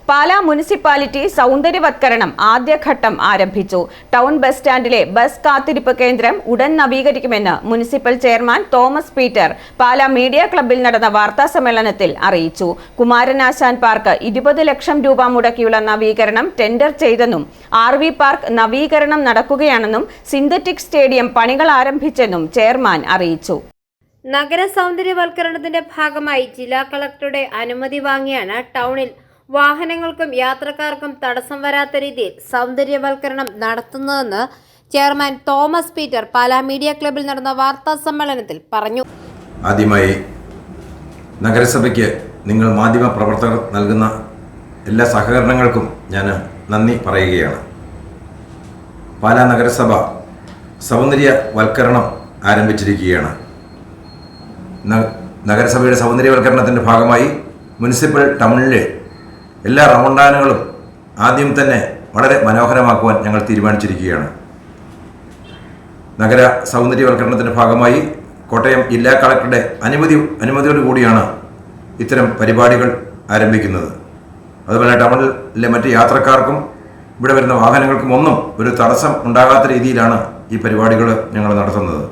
Pala municipality സൗന്ദര്യവത്കരണം ആദ്യഘട്ടം ആരംഭിച്ചു. Town bus സ്റ്റാൻഡിലെ bus കാത്തിരിപ്പ് കേന്ദ്രം ഉടൻ നവീകരിക്കുമെന്ന് municipal chairman Thomas Peter Pala media ക്ലബ്ബിൽ നടന്ന വാർത്താസമ്മേളനത്തിൽ അറിയിച്ചു. കുമാരനാശാൻ പാർക്ക് 20 ലക്ഷം രൂപ മുടക്കിയുള്ള നവീകരണം ടെൻഡർ ചെയ്തെന്നും RV പാർക്ക് നവീകരണം നടക്കുകയാണെന്നും സിന്തറ്റിക് സ്റ്റേഡിയം പണികൾ ആരംഭിച്ചെന്നും ചെയർമാൻ അറിയിച്ചു. നഗര സൗന്ദര്യവൽക്കരണത്തിന്റെ ഭാഗമായി ജില്ലാ കളക്ടറുടെ അനുമതി വാങ്ങിയാണ് ടൗണിൽ വാഹനങ്ങൾക്കും യാത്രക്കാർക്കും തടസ്സം വരാത്ത രീതിയിൽ സൗന്ദര്യവൽക്കരണം നടത്തുന്നതെന്ന് chairman Thomas Peter Pala media ക്ലബ്ബിൽ നടന്ന വാർത്താ സമ്മേളനത്തിൽ പറഞ്ഞു. ആദ്യമായി നഗരസഭയ്ക്ക് നിങ്ങൾ മാധ്യമ പ്രവർത്തകർ നൽകുന്ന എല്ലാ സഹകരണങ്ങൾക്കും ഞാൻ നന്ദി പറയുകയാണ്. പാലാ നഗരസഭ സൗന്ദര്യവൽക്കരണം ആരംഭിച്ചിരിക്കുകയാണ്. നഗരസഭയുടെ സൗന്ദര്യവൽക്കരണത്തിൻ്റെ ഭാഗമായി മുനിസിപ്പൽ ടൗണിലെ എല്ലാ റൗണ്ടാനകളും ആദ്യം തന്നെ വളരെ മനോഹരമാക്കുവാൻ ഞങ്ങൾ തീരുമാനിച്ചിരിക്കുകയാണ്. നഗര സൗന്ദര്യവൽക്കരണത്തിൻ്റെ ഭാഗമായി കോട്ടയം ജില്ലാ കളക്ടറുടെ അനുമതിയോടുകൂടിയാണ് ഇത്തരം പരിപാടികൾ ആരംഭിക്കുന്നത്. അതുപോലെ ടൗണിലെ മറ്റ് യാത്രക്കാർക്കും ഇവിടെ വരുന്ന വാഹനങ്ങൾക്കും ഒന്നും ഒരു തടസ്സം ഉണ്ടാകാത്ത രീതിയിലാണ് ഈ പരിപാടികൾ ഞങ്ങൾ നടത്തുന്നത്.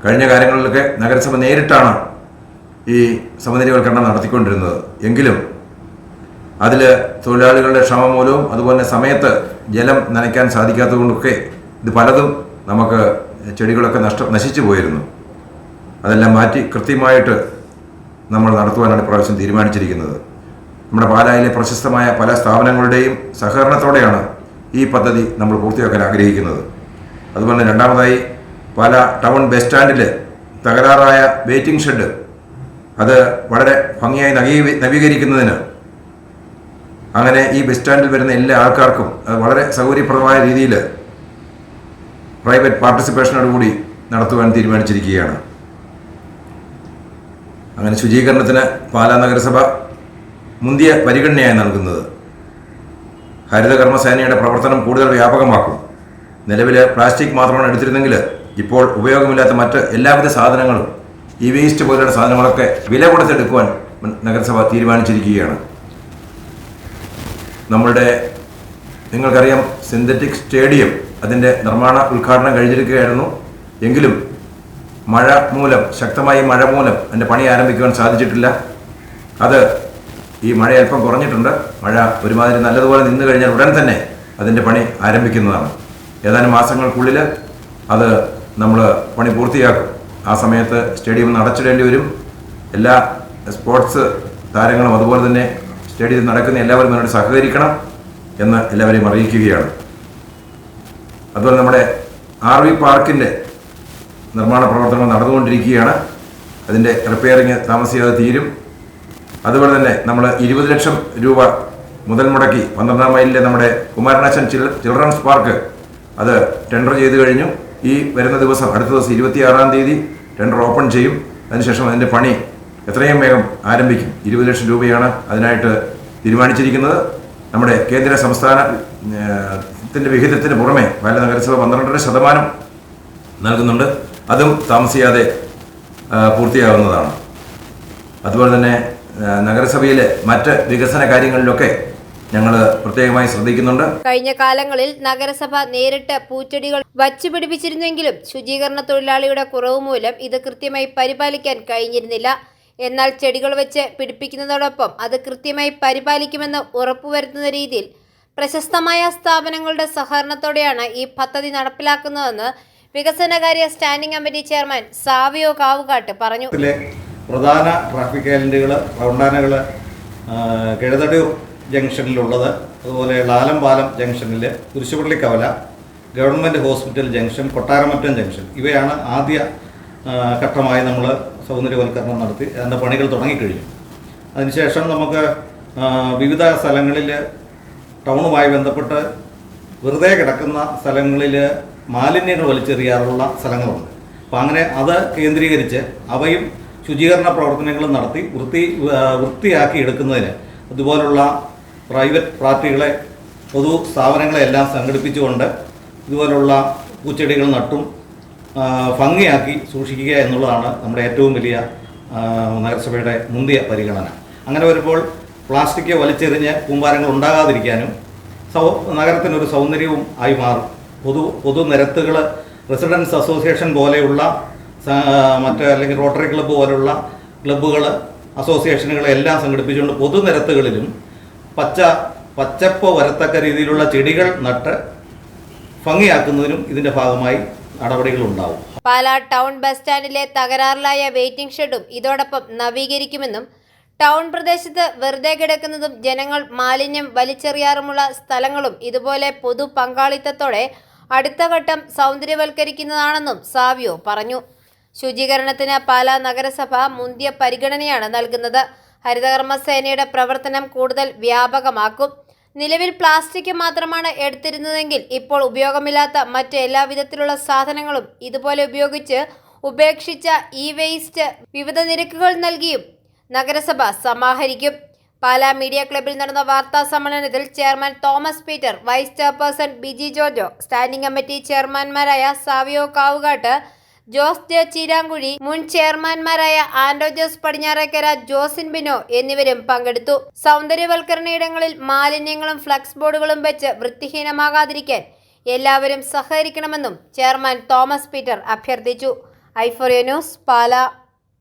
കഴിഞ്ഞ കാലങ്ങളിലൊക്കെ നഗരസഭ നേരിട്ടാണ് ഈ സൗന്ദര്യവൽക്കരണം നടത്തിക്കൊണ്ടിരുന്നത്. എങ്കിലും അതിൽ തൊഴിലാളികളുടെ ക്ഷമ മൂലവും അതുപോലെ സമയത്ത് ജലം നനയ്ക്കാൻ സാധിക്കാത്തതുകൊണ്ടൊക്കെ ഇത് പലതും നമുക്ക് ചെടികളൊക്കെ നശിച്ചു പോയിരുന്നു. അതെല്ലാം മാറ്റി കൃത്യമായിട്ട് നമ്മൾ നടത്തുവാനാണ് ഇപ്രാവശ്യം തീരുമാനിച്ചിരിക്കുന്നത്. നമ്മുടെ പാലായിലെ പ്രശസ്തമായ പല സ്ഥാപനങ്ങളുടെയും സഹകരണത്തോടെയാണ് ഈ പദ്ധതി നമ്മൾ പൂർത്തിയാക്കാൻ ആഗ്രഹിക്കുന്നത്. അതുപോലെ രണ്ടാമതായി പാലാ ടൗൺ ബസ് സ്റ്റാൻഡിൽ തകരാറായ വെയിറ്റിംഗ് ഷെഡ് അത് വളരെ ഭംഗിയായി നവീകരിക്കുന്നതിന് അങ്ങനെ ഈ ബസ് സ്റ്റാൻഡിൽ വരുന്ന എല്ലാ ആൾക്കാർക്കും അത് വളരെ സൗകര്യപ്രദമായ രീതിയിൽ പ്രൈവറ്റ് പാർട്ടിസിപ്പേഷനോടുകൂടി നടത്തുവാൻ തീരുമാനിച്ചിരിക്കുകയാണ്. അങ്ങനെ ശുചീകരണത്തിന് പാലാ നഗരസഭ മുന്തിയ പരിഗണനയായി നൽകുന്നത്. ഹരിതകർമ്മസേനയുടെ പ്രവർത്തനം കൂടുതൽ വ്യാപകമാക്കും. നിലവിൽ പ്ലാസ്റ്റിക് മാത്രമാണ് എടുത്തിരുന്നെങ്കിൽ ഇപ്പോൾ ഉപയോഗമില്ലാത്ത മറ്റ് എല്ലാവിധ സാധനങ്ങളും ഈ വേസ്റ്റ് പോലെയുള്ള സാധനങ്ങളൊക്കെ വില കൊടുത്തെടുക്കുവാൻ നഗരസഭ തീരുമാനിച്ചിരിക്കുകയാണ്. നിങ്ങൾക്കറിയാം, സിന്തറ്റിക് സ്റ്റേഡിയം അതിൻ്റെ നിർമ്മാണ ഉദ്ഘാടനം കഴിഞ്ഞിരിക്കുകയായിരുന്നു. എങ്കിലും ശക്തമായ മഴ മൂലം അതിൻ്റെ പണി ആരംഭിക്കുവാൻ സാധിച്ചിട്ടില്ല. ഈ മഴ അല്പം കുറഞ്ഞിട്ടുണ്ട്. മഴ ഒരുമാതിരി നല്ലതുപോലെ നിന്ന് കഴിഞ്ഞാൽ ഉടൻ തന്നെ അതിൻ്റെ പണി ആരംഭിക്കുന്നതാണ്. ഏതാനും മാസങ്ങൾക്കുള്ളിൽ അത് നമ്മൾ പണി പൂർത്തിയാക്കും. ആ സമയത്ത് സ്റ്റേഡിയം അടച്ചിടേണ്ടി വരും. എല്ലാ സ്പോർട്സ് താരങ്ങളും അതുപോലെ തന്നെ സ്റ്റേഡിയത്തിൽ നടക്കുന്ന എല്ലാവരും അതിനോട് സഹകരിക്കണം എന്ന് എല്ലാവരെയും അറിയിക്കുകയാണ്. അതുപോലെ നമ്മുടെ RV പാർക്കിൻ്റെ നിർമ്മാണ പ്രവർത്തനങ്ങൾ നടന്നുകൊണ്ടിരിക്കുകയാണ്. അതിൻ്റെ റിപ്പയറിങ് താമസിയാതെ തീരും. അതുപോലെ തന്നെ നമ്മൾ 20 ലക്ഷം രൂപ മുതൽ മുടക്കി 12-ാം മൈലിലെ നമ്മുടെ കുമാരനാശൻ ചിൽഡ്രൻസ് പാർക്ക് അത് ടെൻഡർ ചെയ്ത് കഴിഞ്ഞു. ഈ വരുന്ന ദിവസം അടുത്ത ദിവസം 26-ാം തീയതി ടെൻഡർ ഓപ്പൺ ചെയ്യും. അതിനുശേഷം അതിൻ്റെ പണി എത്രയും വേഗം ആരംഭിക്കും. 20 ലക്ഷം രൂപയാണ് അതിനായിട്ട് തീരുമാനിച്ചിരിക്കുന്നത്. നമ്മുടെ കേന്ദ്ര സംസ്ഥാനത്തിൻ്റെ വിഹിതത്തിന് പുറമെ പാലാ നഗരസഭ 12.5% നൽകുന്നുണ്ട്. അതും താമസിയാതെ പൂർത്തിയാകുന്നതാണ്. അതുപോലെ തന്നെ നഗരസഭയിലെ മറ്റ് വികസന കാര്യങ്ങളിലൊക്കെ ഞങ്ങൾ പ്രത്യേകമായി ശ്രദ്ധിക്കുന്നുണ്ട്. കഴിഞ്ഞ കാലങ്ങളിൽ നഗരസഭ നേരിട്ട് പൂച്ചെടികൾ വച്ചുപിടിപ്പിച്ചിരുന്നെങ്കിലും ശുചീകരണ തൊഴിലാളിയുടെ കുറവ് മൂലം ഇത് കൃത്യമായി പരിപാലിക്കാൻ കഴിഞ്ഞിരുന്നില്ല. എന്നാൽ ചെടികൾ വെച്ച് പിടിപ്പിക്കുന്നതോടൊപ്പം അത് കൃത്യമായി പരിപാലിക്കുമെന്ന് ഉറപ്പുവരുത്തുന്ന രീതിയിൽ പ്രശസ്തമായ സ്ഥാപനങ്ങളുടെ സഹകരണത്തോടെയാണ് ഈ പദ്ധതി നടപ്പിലാക്കുന്നതെന്ന് വികസനകാര്യ standing committee chairman Savio Kavukattu പറഞ്ഞു. പ്രധാന ട്രാഫിക് ഐലൻഡുകൾ, റൗണ്ടാനകൾ കിഴതടൂർ ജംഗ്ഷനിലുള്ളത്, അതുപോലെ ലാലംപാലം ജംഗ്ഷനിൽ, Kurishupallikkavala, government hospital junction, Kottaramattam junction ഇവയാണ് ആദ്യ ഘട്ടമായി നമ്മൾ സൗന്ദര്യവൽക്കരണം നടത്തി അതിൻ്റെ പണികൾ തുടങ്ങിക്കഴിഞ്ഞു. അതിനുശേഷം നമുക്ക് വിവിധ സ്ഥലങ്ങളിൽ ടൗണുമായി ബന്ധപ്പെട്ട് വെറുതെ കിടക്കുന്ന സ്ഥലങ്ങളിൽ മാലിന്യങ്ങൾ വലിച്ചെറിയാറുള്ള സ്ഥലങ്ങളുണ്ട്. അപ്പോൾ അങ്ങനെ അത് കേന്ദ്രീകരിച്ച് അവയും ശുചീകരണ പ്രവർത്തനങ്ങളും നടത്തി വൃത്തിയാക്കി എടുക്കുന്നതിന് ഇതുപോലുള്ള പ്രൈവറ്റ് പാർട്ടികളെ, പൊതു സ്ഥാപനങ്ങളെല്ലാം സംഘടിപ്പിച്ചുകൊണ്ട് ഇതുപോലുള്ള പൂച്ചെടികൾ നട്ടും ഭംഗിയാക്കി സൂക്ഷിക്കുക എന്നുള്ളതാണ് നമ്മുടെ ഏറ്റവും വലിയ നഗരസഭയുടെ മുന്തിയ പരിഗണന. അങ്ങനെ വരുമ്പോൾ പ്ലാസ്റ്റിക് വലിച്ചെറിഞ്ഞ് കൂമ്പാരങ്ങൾ ഉണ്ടാകാതിരിക്കാനും നഗരത്തിനൊരു സൗന്ദര്യവും ആയി മാറും. പൊതുനിരത്തുകൾ, റെസിഡൻസ് അസോസിയേഷൻ പോലെയുള്ള അല്ലെങ്കിൽ റോട്ടറി ക്ലബ്ബ് പോലെയുള്ള ക്ലബ്ബുകൾ, അസോസിയേഷനുകൾ എല്ലാം സംഘടിപ്പിച്ചുകൊണ്ട് പൊതുനിരത്തുകളിലും പച്ചപ്പ് വരത്തക്ക രീതിയിലുള്ള ചെടികൾ നട്ട് ഭംഗിയാക്കുന്നതിനും ഇതിൻ്റെ ഭാഗമായി നടപടികളുണ്ടാവും. പാലാ ടൗൺ ബസ് സ്റ്റാൻഡിലെ തകരാറിലായ വെയിറ്റിംഗ് ഷെഡും ഇതോടൊപ്പം നവീകരിക്കുമെന്നും ടൗൺ പ്രദേശത്ത് വെറുതെ കിടക്കുന്നതും ജനങ്ങൾ മാലിന്യം വലിച്ചെറിയാറുമുള്ള സ്ഥലങ്ങളും ഇതുപോലെ പൊതു പങ്കാളിത്തത്തോടെ അടുത്ത ഘട്ടം സൗന്ദര്യവൽക്കരിക്കുന്നതാണെന്നും സാവിയോ പറഞ്ഞു. ശുചീകരണത്തിന് പാലാ നഗരസഭ മുന്തിയ പരിഗണനയാണ് നൽകുന്നത്. ഹരിതകർമ്മസേനയുടെ പ്രവർത്തനം കൂടുതൽ വ്യാപകമാക്കും. നിലവിൽ പ്ലാസ്റ്റിക് മാത്രമാണ് എടുത്തിരുന്നതെങ്കിൽ ഇപ്പോൾ ഉപയോഗമില്ലാത്ത മറ്റ് എല്ലാവിധത്തിലുള്ള സാധനങ്ങളും ഇതുപോലെ ഉപേക്ഷിച്ച വേസ്റ്റ് വിവിധ നിരക്കുകൾ നൽകിയും നഗരസഭ സമാഹരിക്കും. പാലാ മീഡിയ ക്ലബ്ബിൽ നടന്ന വാർത്താ സമ്മേളനത്തിൽ chairman Thomas Peter, vice chairperson Biji ജോർജോ, സ്റ്റാൻഡിംഗ് കമ്മിറ്റി ചെയർമാൻമാരായ സാവിയോ കാവുകാട്ട്, ജോസ് ജെ ചീരാങ്കുഴി, മുൻ ചെയർമാൻമാരായ ആൻഡോ ജോസ് പടിഞ്ഞാറേക്കര, ജോസിൻ ബിനോ എന്നിവരും പങ്കെടുത്തു. സൗന്ദര്യവൽക്കരണ ഇടങ്ങളിൽ മാലിന്യങ്ങളും ഫ്ലക്സ് ബോർഡുകളും വെച്ച് വൃത്തിഹീനമാകാതിരിക്കാൻ എല്ലാവരും സഹകരിക്കണമെന്നും ചെയർമാൻ തോമസ് പീറ്റർ അഭ്യർത്ഥിച്ചു. ഐഫോറിയ ന്യൂസ്, പാലാ.